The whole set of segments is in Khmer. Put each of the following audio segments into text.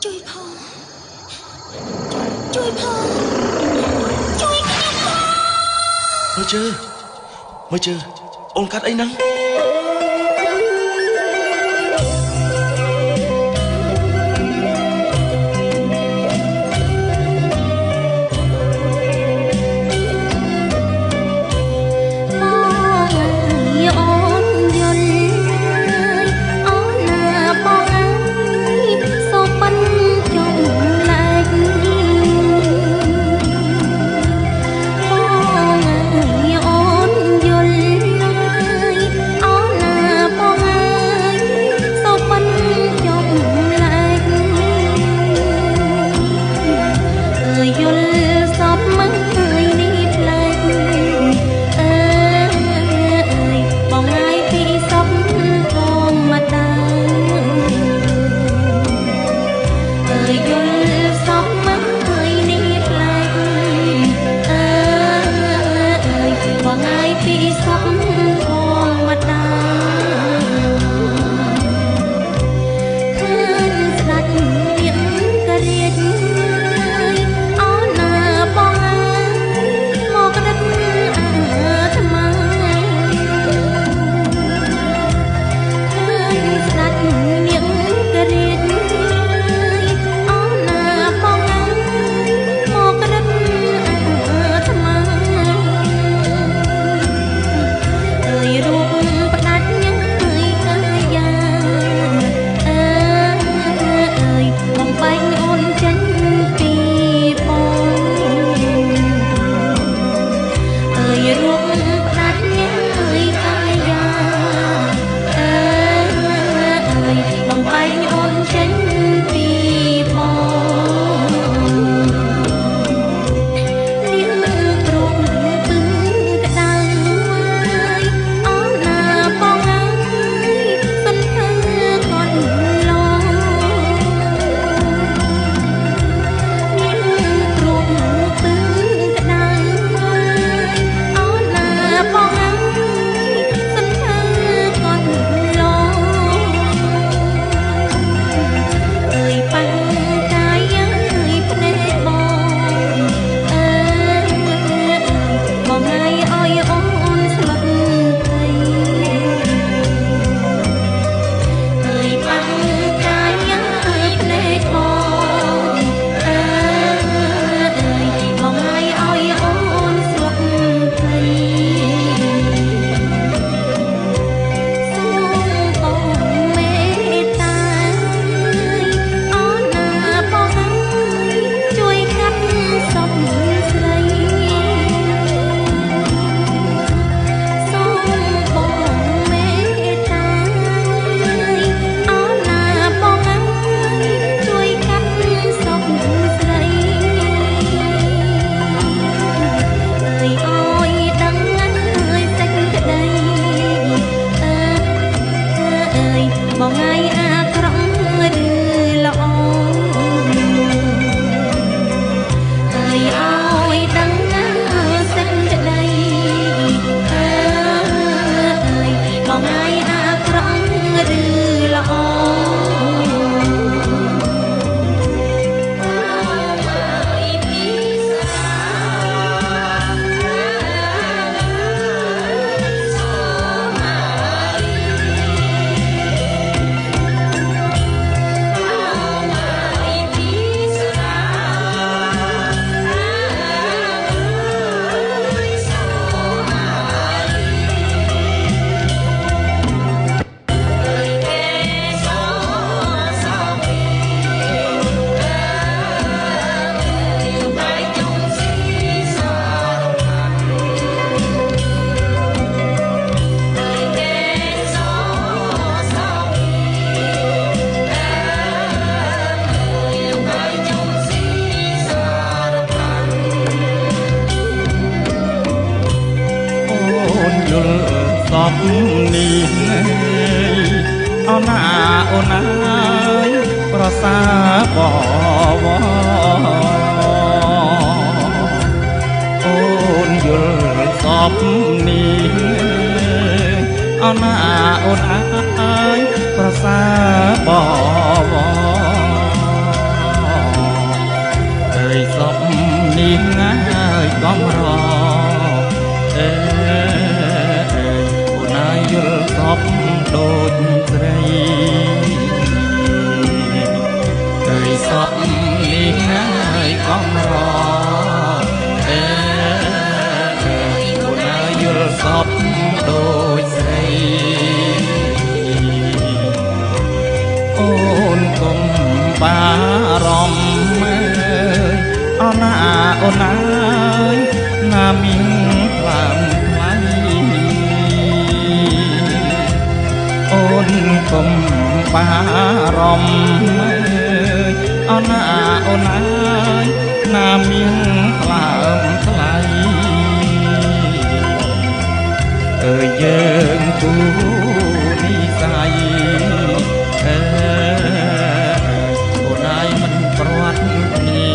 ជួយផងជួយផងជួយខ្ញុំផងមើលជើអូនកាត់អីហ្នឹងអូនណាប្រសាបវអូនយល់សពនេះអូនណាប្រសាបវ កុំបារម្ភអើយអូនណាអូនណាណាមានខ្លាំងថ្លៃអូនកុំបារម្ភអើយអូនណាអូនណាណាមានខ្លាំងថ្លៃអើយយើងគូនិស័យអើអូនឯងមិនព្រាត់គ្នា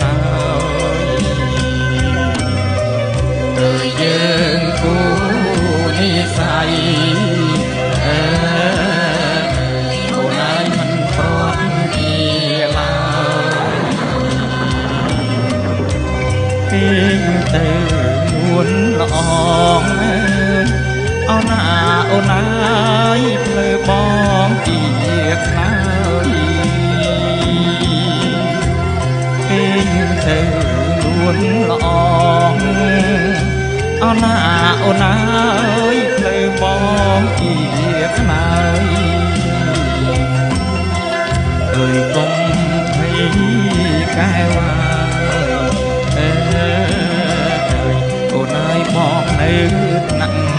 ឡើយអើយយើងគូនិស័យអើអូនឯងមិនព្រាត់គ្នាឡើយពេញទៅនួនល្អងអូនណាអូនណាផ្លូវបងជាខ្នើយពេញទៅនួនល្អងអូនណាអូនណាផ្លូវបងជាខ្នើយអើយកុំភ័យកែវអើយអូនអើយបងនៅថ្នាក់